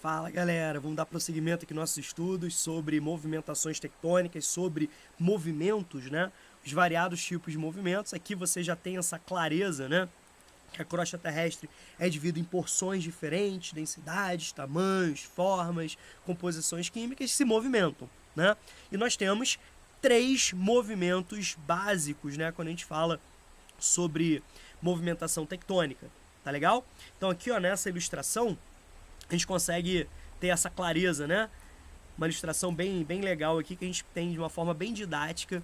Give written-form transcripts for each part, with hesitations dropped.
Fala galera, vamos dar prosseguimento aqui nos nossos estudos sobre movimentações tectônicas, sobre movimentos, né? Os variados tipos de movimentos. Aqui você já tem essa clareza, né? Que a crosta terrestre é dividida em porções diferentes, densidades, tamanhos, formas, composições químicas que se movimentam, né? E nós temos 3 movimentos básicos, né? Quando a gente fala sobre movimentação tectônica, tá legal? Então aqui, ó, nessa ilustração, a gente consegue ter essa clareza, né? Uma ilustração bem legal aqui, que a gente tem de uma forma bem didática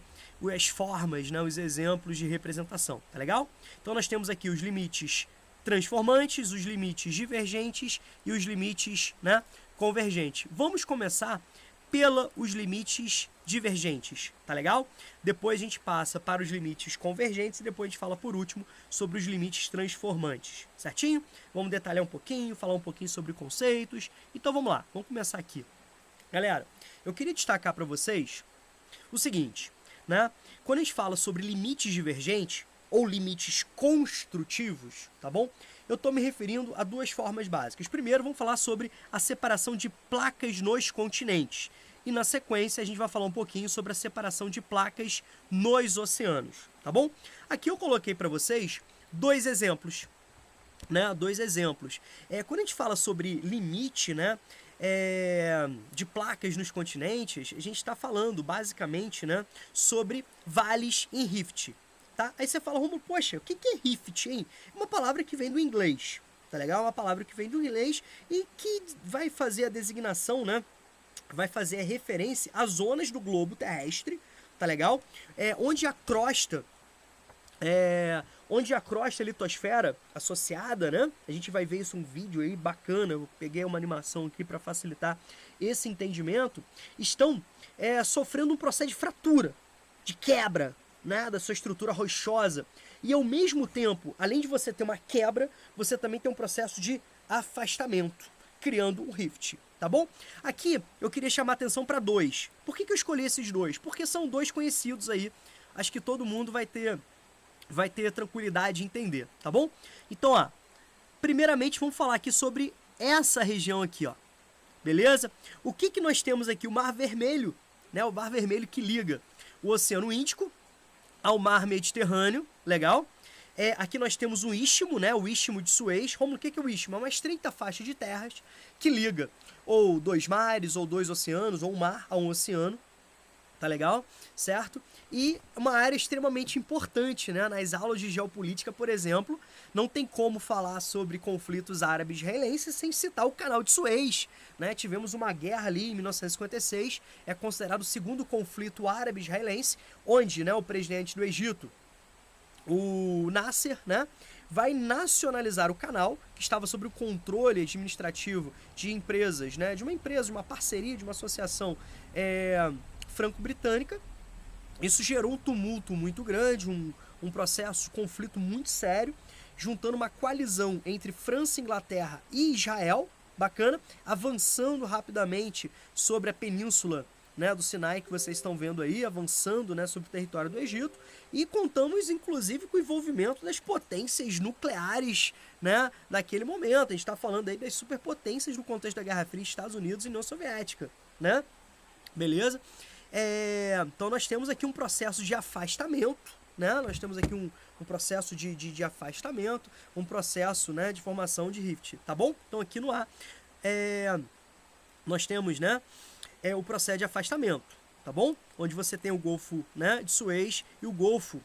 as formas, né? Os exemplos de representação, tá legal? Então nós temos aqui os limites transformantes, os limites divergentes e os limites, né, convergentes. Vamos começar pelos limites divergentes, tá legal? Depois a gente passa para os limites convergentes e depois a gente fala por último sobre os limites transformantes, certinho? Vamos detalhar um pouquinho, falar um pouquinho sobre conceitos. Então vamos lá, vamos começar aqui. Galera, eu queria destacar para vocês o seguinte, né? Quando a gente fala sobre limites divergentes ou limites construtivos, tá bom? Eu estou me referindo a 2 formas básicas. Primeiro, vamos falar sobre a separação de placas nos continentes. E na sequência, a gente vai falar um pouquinho sobre a separação de placas nos oceanos, tá bom? Aqui eu coloquei para vocês 2 exemplos, né? 2 exemplos. Quando a gente fala sobre limite, né? De placas nos continentes, a gente está falando basicamente, né, sobre vales em rift. Tá? Aí você fala, Romulo, poxa, o que é rift, hein? Uma palavra que vem do inglês, tá legal? Uma palavra que vem do inglês e que vai fazer a designação, né? Vai fazer a referência às zonas do globo terrestre, tá legal? Onde a crosta litosfera associada, né? A gente vai ver isso um vídeo aí bacana, eu peguei uma animação aqui para facilitar esse entendimento, estão sofrendo um processo de fratura, de quebra, né, da sua estrutura rochosa. E ao mesmo tempo, além de você ter uma quebra, você também tem um processo de afastamento, criando um rift, tá bom? Aqui eu queria chamar a atenção para 2. Por que eu escolhi esses 2? Porque são 2 conhecidos aí. Acho que todo mundo vai ter tranquilidade de entender, tá bom? Então, ó, primeiramente vamos falar aqui sobre essa região aqui, ó. Beleza? O que nós temos aqui? O Mar Vermelho, né? O Mar Vermelho que liga o Oceano Índico ao Mar Mediterrâneo, legal? Aqui nós temos o Istmo, né? O Istmo de Suez. Romulo, o que é o Istmo? É uma estreita faixa de terras que liga ou 2 mares, ou 2 oceanos, ou um mar a um oceano, tá legal? Certo? E uma área extremamente importante, né? Nas aulas de geopolítica, por exemplo, não tem como falar sobre conflitos árabes-israelenses sem citar o Canal de Suez, né? Tivemos uma guerra ali em 1956, é considerado o 2º conflito árabe-israelense, onde, né, o presidente do Egito, o Nasser, né, vai nacionalizar o canal, que estava sob o controle administrativo de empresas, né, de uma parceria, de uma associação franco-britânica. Isso gerou um tumulto muito grande, um processo de conflito muito sério, juntando uma coalizão entre França, Inglaterra e Israel, bacana, avançando rapidamente sobre a península, né, do Sinai, que vocês estão vendo aí, avançando, né, sobre o território do Egito, e contamos inclusive com o envolvimento das potências nucleares, né, naquele momento. A gente está falando aí das superpotências no contexto da Guerra Fria, Estados Unidos e União Soviética, né? Beleza? Então nós temos aqui um processo de afastamento, né? Nós temos aqui um processo de afastamento, um processo, né, de formação de rift, tá bom? Então aqui no A nós temos, né, o processo de afastamento, tá bom? Onde você tem o Golfo, né, de Suez e o Golfo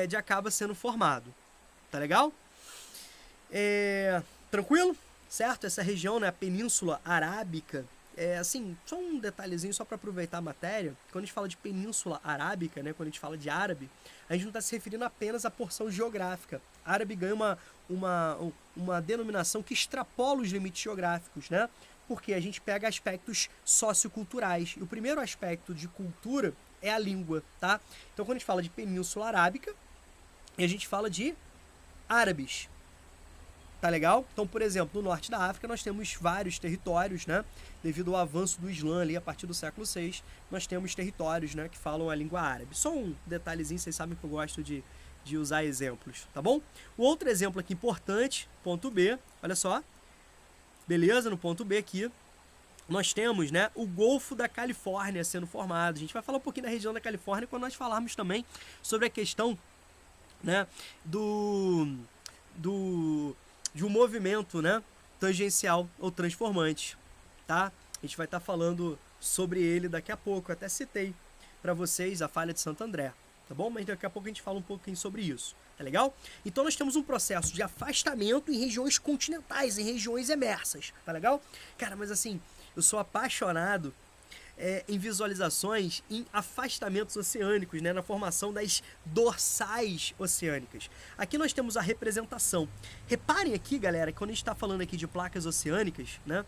de Acaba sendo formado, tá legal? Tranquilo? Certo? Essa região, né, a Península Arábica, assim, só um detalhezinho só para aproveitar a matéria. Quando a gente fala de Península Arábica, né, quando a gente fala de árabe, a gente não está se referindo apenas à porção geográfica. Árabe ganha uma denominação que extrapola os limites geográficos, né? Porque a gente pega aspectos socioculturais. E o primeiro aspecto de cultura é a língua, tá? Então, quando a gente fala de Península Arábica, a gente fala de árabes. Tá legal? Então, por exemplo, no norte da África nós temos vários territórios, né? Devido ao avanço do Islã ali a partir do século VI, nós temos territórios, né, que falam a língua árabe. Só um detalhezinho, vocês sabem que eu gosto de usar exemplos, tá bom? O outro exemplo aqui importante, ponto B, olha só. beleza? No ponto B aqui, nós temos, né, o Golfo da Califórnia sendo formado. A gente vai falar um pouquinho da região da Califórnia quando nós falarmos também sobre a questão, né, de um movimento, né, tangencial ou transformante, tá? A gente vai estar falando sobre ele daqui a pouco. Eu até citei para vocês a falha de Santo André, tá bom? Mas daqui a pouco a gente fala um pouquinho sobre isso, tá legal? Então nós temos um processo de afastamento em regiões continentais, em regiões emersas, tá legal? Cara, mas assim, eu sou apaixonado em visualizações em afastamentos oceânicos, né, na formação das dorsais oceânicas. Aqui nós temos a representação. Reparem aqui, galera, que quando a gente está falando aqui de placas oceânicas, né,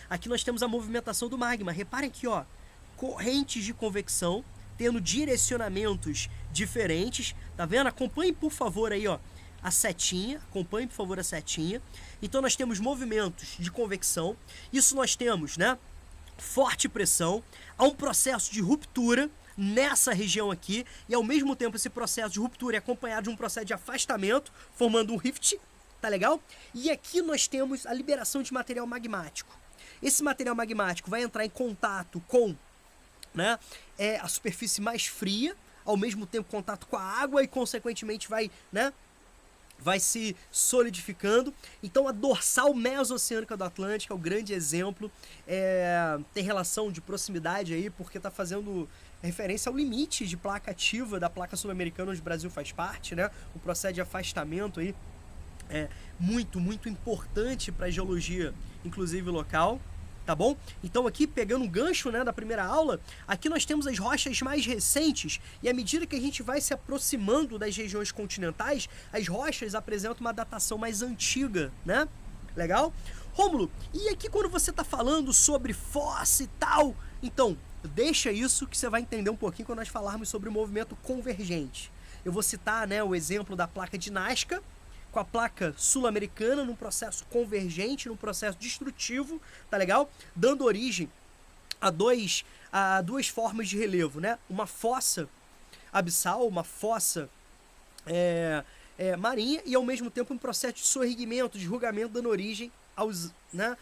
aqui nós temos a movimentação do magma. Reparem aqui, ó, correntes de convecção tendo direcionamentos diferentes, tá vendo? Acompanhe, por favor, aí, ó, a setinha, acompanhe, por favor, a setinha. Então nós temos movimentos de convecção, isso nós temos, né, forte pressão, há um processo de ruptura nessa região aqui, e ao mesmo tempo esse processo de ruptura é acompanhado de um processo de afastamento, formando um rift, tá legal? E aqui nós temos a liberação de material magmático. Esse material magmático vai entrar em contato com, né, a superfície mais fria, ao mesmo tempo contato com a água e consequentemente vai, né, vai se solidificando. Então a dorsal mesoceânica do Atlântico é o grande exemplo, tem relação de proximidade aí, porque está fazendo referência ao limite de placa ativa da placa sul-americana, onde o Brasil faz parte, né? O processo de afastamento aí é muito, muito importante para a geologia, inclusive local. Tá bom? Então aqui, pegando um gancho, né, da primeira aula, aqui nós temos as rochas mais recentes, e à medida que a gente vai se aproximando das regiões continentais, as rochas apresentam uma datação mais antiga, né? Legal? Rômulo, e aqui quando você está falando sobre fossa e tal, então, deixa isso que você vai entender um pouquinho quando nós falarmos sobre o movimento convergente. Eu vou citar, né, o exemplo da placa de Nazca, com a placa sul-americana num processo convergente, num processo destrutivo, tá legal? Dando origem a duas formas de relevo, né? Uma fossa abissal, uma fossa marinha, e ao mesmo tempo um processo de sorriguimento, de rugamento, dando origem aos, né,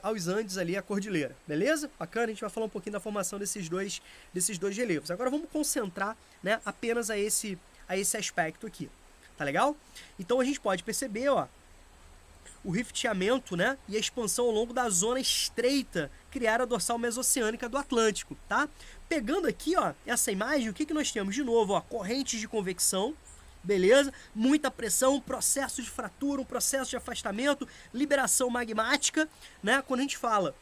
aos Andes ali, a cordilheira, beleza? Bacana, a gente vai falar um pouquinho da formação desses dois relevos. Agora vamos concentrar, né, apenas a esse aspecto aqui. Tá legal? Então a gente pode perceber, ó, o rifteamento, né, e a expansão ao longo da zona estreita criaram a dorsal mesoceânica do Atlântico, tá? Pegando aqui, ó, essa imagem, o que nós temos? De novo, ó, correntes de convecção, beleza? Muita pressão, um processo de fratura, um processo de afastamento, liberação magmática, né? Quando a gente fala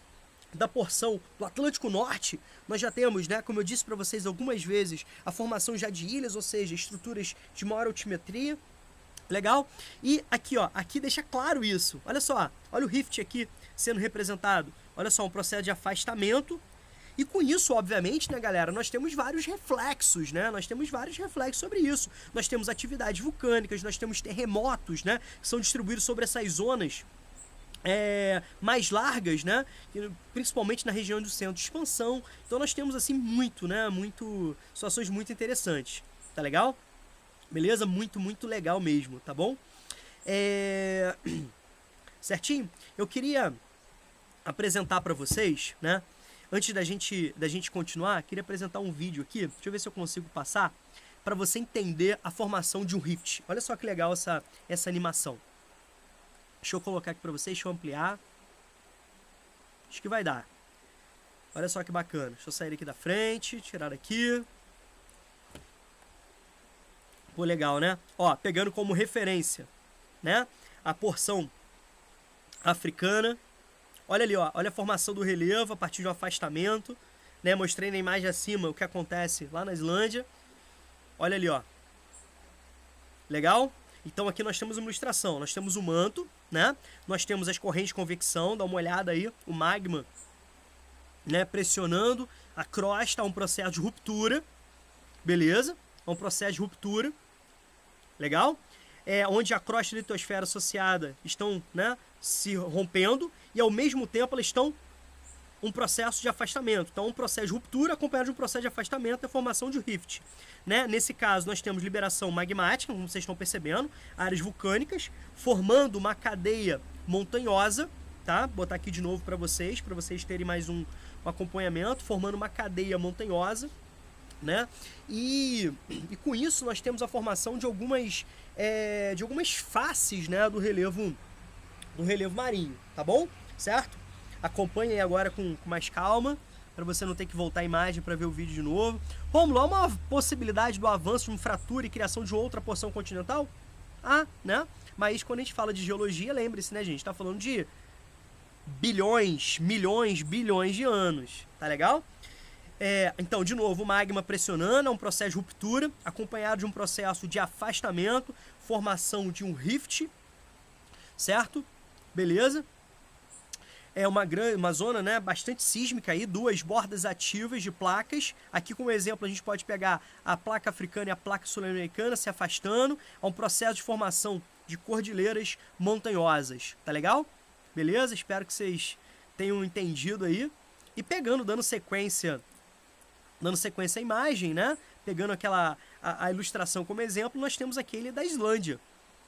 da porção do Atlântico Norte, nós já temos, né, como eu disse para vocês algumas vezes, a formação já de ilhas, ou seja, estruturas de maior altimetria, legal? E aqui, ó, aqui deixa claro isso, olha só, olha o rift aqui sendo representado, olha só, um processo de afastamento, e com isso, obviamente, né, galera, nós temos vários reflexos, né, nós temos vários reflexos sobre isso, nós temos atividades vulcânicas, nós temos terremotos, né, que são distribuídos sobre essas zonas mais largas, né? Principalmente na região do centro de expansão. Então nós temos assim situações muito interessantes, tá legal? Beleza? Muito, muito legal mesmo, tá bom? Certinho? Eu queria apresentar para vocês, né? Antes da gente continuar, queria apresentar um vídeo aqui. Deixa eu ver se eu consigo passar para você entender a formação de um rift. Olha só que legal essa animação. Deixa eu colocar aqui para vocês, deixa eu ampliar. Acho que vai dar. Olha só que bacana. Deixa eu sair aqui da frente, tirar aqui. Pô, legal, né? Ó, pegando como referência, né, a porção africana. Olha ali, ó, olha a formação do relevo a partir de um afastamento, né? Mostrei na imagem acima o que acontece lá na Islândia. Olha ali, ó. Legal? Então aqui nós temos uma ilustração, nós temos o manto, né? Nós temos as correntes de convecção, dá uma olhada aí, o magma, né, pressionando a crosta, um processo de ruptura, beleza? É um processo de ruptura, legal? Onde a crosta e a litosfera associada estão, né, se rompendo e ao mesmo tempo elas estão um processo de afastamento. Então, um processo de ruptura acompanhado de um processo de afastamento é a formação de rift, né? Nesse caso, nós temos liberação magmática, como vocês estão percebendo, áreas vulcânicas, formando uma cadeia montanhosa, tá? Vou botar aqui de novo para vocês terem mais um acompanhamento, formando uma cadeia montanhosa, né? E com isso nós temos a formação de algumas faces, né, do relevo marinho, tá bom? Certo? Acompanhe aí agora com mais calma, para você não ter que voltar a imagem para ver o vídeo de novo. Rômulo, há uma possibilidade do avanço de uma fratura e criação de outra porção continental? Ah, né? Mas quando a gente fala de geologia, lembre-se, né, gente? Tá falando de bilhões, milhões, bilhões de anos, tá legal? Então, de novo, o magma pressionando, é um processo de ruptura, acompanhado de um processo de afastamento, formação de um rift, certo? Beleza? É uma zona, né, bastante sísmica aí, 2 bordas ativas de placas. Aqui como exemplo a gente pode pegar a placa africana e a placa sul-americana se afastando. É um processo de formação de cordilheiras montanhosas, tá legal? Beleza? Espero que vocês tenham entendido aí. E dando sequência à imagem, né? Pegando a ilustração como exemplo, nós temos aquele da Islândia,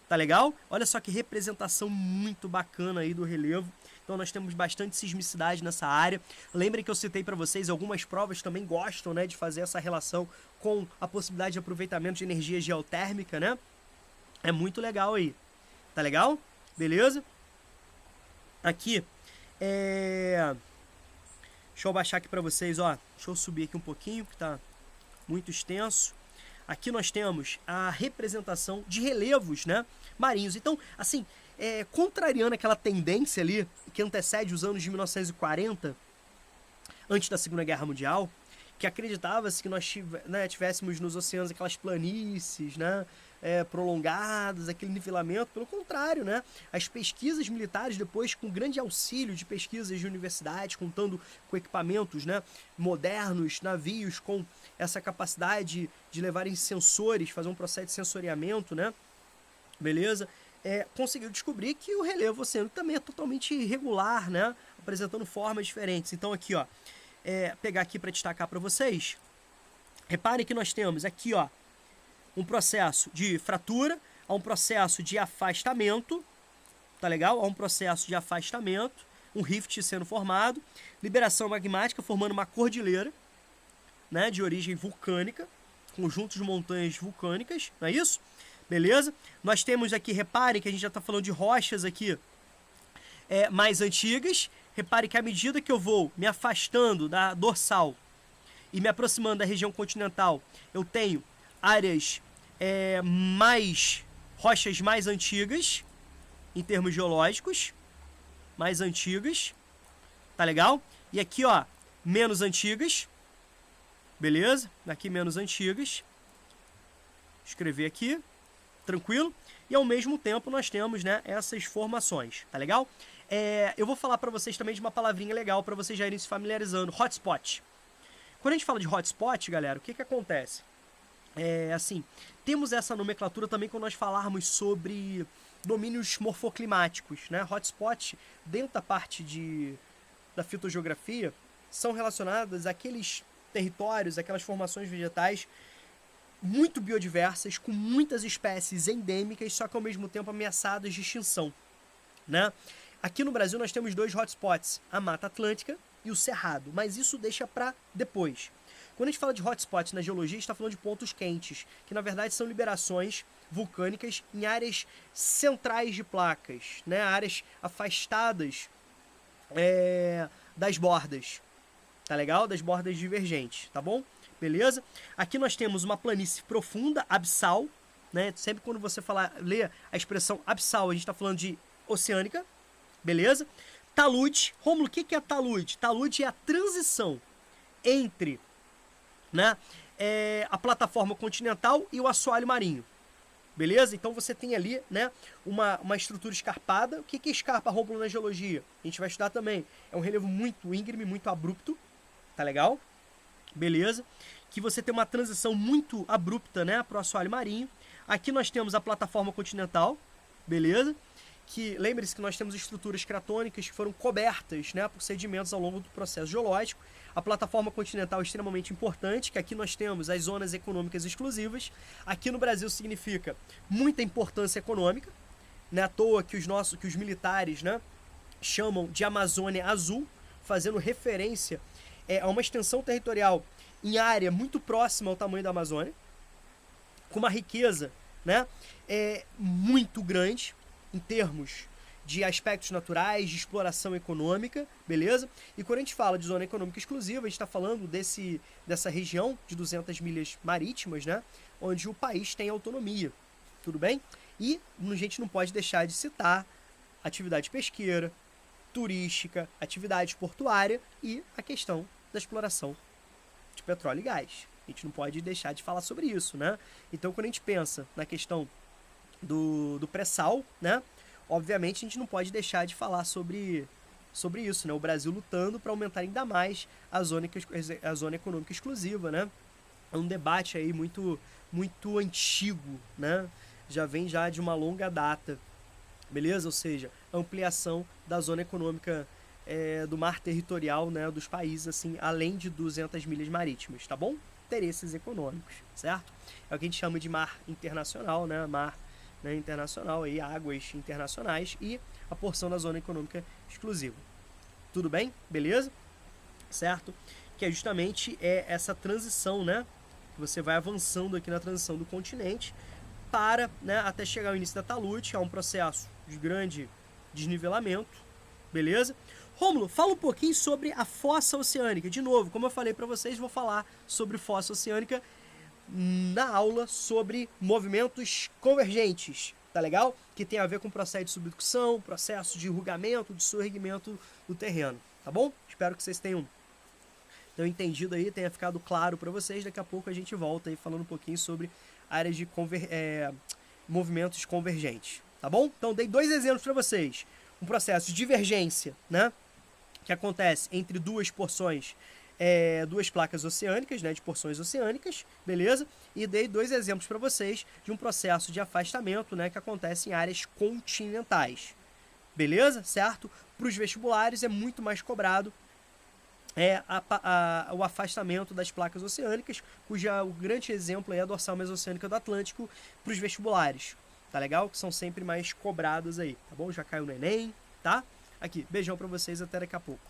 tá legal? Olha só que representação muito bacana aí do relevo. Então nós temos bastante sismicidade nessa área. Lembrem que eu citei para vocês, algumas provas também gostam, né, de fazer essa relação com a possibilidade de aproveitamento de energia geotérmica, né? É muito legal aí. Tá legal? Beleza? Aqui, deixa eu baixar aqui para vocês, ó. Deixa eu subir aqui um pouquinho, que tá muito extenso. Aqui nós temos a representação de relevos, né, marinhos. Então, assim, contrariando aquela tendência ali que antecede os anos de 1940, antes da Segunda Guerra Mundial, que acreditava-se que nós tivéssemos nos oceanos aquelas planícies, né, prolongadas, aquele nivelamento. Pelo contrário, né, as pesquisas militares, depois com grande auxílio de pesquisas de universidades, contando com equipamentos, né, modernos, navios com essa capacidade de levarem sensores, fazer um processo de sensoriamento, né, beleza? Conseguiu descobrir que o relevo oceânico também é totalmente irregular, né, apresentando formas diferentes. Então aqui, ó, pegar aqui para destacar para vocês, reparem que nós temos aqui, ó, um processo de fratura, há um processo de afastamento, tá legal? Há um processo de afastamento, um rift sendo formado, liberação magmática formando uma cordilheira, né, de origem vulcânica, conjunto de montanhas vulcânicas, não é isso? Beleza? Nós temos aqui, reparem que a gente já está falando de rochas aqui mais antigas. Reparem que à medida que eu vou me afastando da dorsal e me aproximando da região continental, eu tenho áreas rochas mais antigas, em termos geológicos, mais antigas, tá legal? E aqui, ó, menos antigas, beleza? Aqui menos antigas, escrever aqui, tranquilo? E ao mesmo tempo nós temos, né, essas formações, tá legal? Eu vou falar para vocês também de uma palavrinha legal para vocês já irem se familiarizando, hotspot. Quando a gente fala de hotspot, galera, o que acontece? Assim, temos essa nomenclatura também quando nós falarmos sobre domínios morfoclimáticos, né? Hotspot, dentro da parte da fitogeografia, são relacionadas àqueles territórios, aquelas formações vegetais muito biodiversas, com muitas espécies endêmicas, só que ao mesmo tempo ameaçadas de extinção, né? Aqui no Brasil nós temos 2 hotspots, a Mata Atlântica e o Cerrado, mas isso deixa para depois. Quando a gente fala de hotspots na geologia, a gente está falando de pontos quentes, que na verdade são liberações vulcânicas em áreas centrais de placas, né? Áreas afastadas das bordas, tá legal? Das bordas divergentes, tá bom? Beleza? Aqui nós temos uma planície profunda, abissal, né? Sempre quando você lê a expressão abissal, a gente está falando de oceânica, beleza? Talude. Rômulo, o que é talude? Talude é a transição entre, né, a plataforma continental e o assoalho marinho, beleza? Então você tem ali, né, uma estrutura escarpada. O que é escarpa, Rômulo, na geologia? A gente vai estudar também. É um relevo muito íngreme, muito abrupto, tá legal? Beleza? Que você tem uma transição muito abrupta, né, para o assoalho marinho. Aqui nós temos a plataforma continental, beleza? Que lembre-se que nós temos estruturas cratônicas que foram cobertas, né, por sedimentos ao longo do processo geológico. A plataforma continental é extremamente importante, que aqui nós temos as zonas econômicas exclusivas. Aqui no Brasil significa muita importância econômica, Não é à toa que os militares, né, chamam de Amazônia Azul, fazendo referência a uma extensão territorial em área muito próxima ao tamanho da Amazônia, com uma riqueza, né, muito grande em termos de aspectos naturais, de exploração econômica, beleza? E quando a gente fala de zona econômica exclusiva, a gente está falando dessa região de 200 milhas marítimas, né, onde o país tem autonomia, tudo bem? E a gente não pode deixar de citar atividade pesqueira, turística, atividade portuária e a questão da exploração de petróleo e gás. A gente não pode deixar de falar sobre isso, né? Então, quando a gente pensa na questão do pré-sal, né, obviamente a gente não pode deixar de falar sobre isso, né? O Brasil lutando para aumentar ainda mais a zona econômica exclusiva, né? É um debate aí muito antigo, né? Já vem já de uma longa data, beleza? Ou seja, ampliação da zona econômica do mar territorial, né, dos países, assim, além de 200 milhas marítimas, tá bom? Interesses econômicos, certo? É o que a gente chama de mar internacional, né? Mar, né, internacional, aí, águas internacionais e a porção da zona econômica exclusiva. Tudo bem? Beleza? Certo? Que é justamente essa transição, né? Você vai avançando aqui na transição do continente para, né, até chegar ao início da talute, que é um processo de grande desnivelamento, beleza? Rômulo, fala um pouquinho sobre a fossa oceânica. De novo, como eu falei para vocês, vou falar sobre fossa oceânica na aula sobre movimentos convergentes, tá legal? Que tem a ver com processo de subducção, processo de enrugamento, de surgimento do terreno, tá bom? Espero que vocês tenham entendido aí, tenha ficado claro para vocês. Daqui a pouco a gente volta aí falando um pouquinho sobre áreas de movimentos convergentes, tá bom? Então dei 2 exemplos para vocês. Um processo de divergência, né, que acontece entre duas porções, duas placas oceânicas, né, de porções oceânicas, beleza? E dei 2 exemplos para vocês de um processo de afastamento, né, que acontece em áreas continentais, beleza? Certo? Para os vestibulares é muito mais cobrado o afastamento das placas oceânicas, o grande exemplo é a dorsal mesoceânica do Atlântico para os vestibulares, tá legal? Que são sempre mais cobrados aí, tá bom? Já caiu no Enem, tá? Aqui, beijão pra vocês, até daqui a pouco.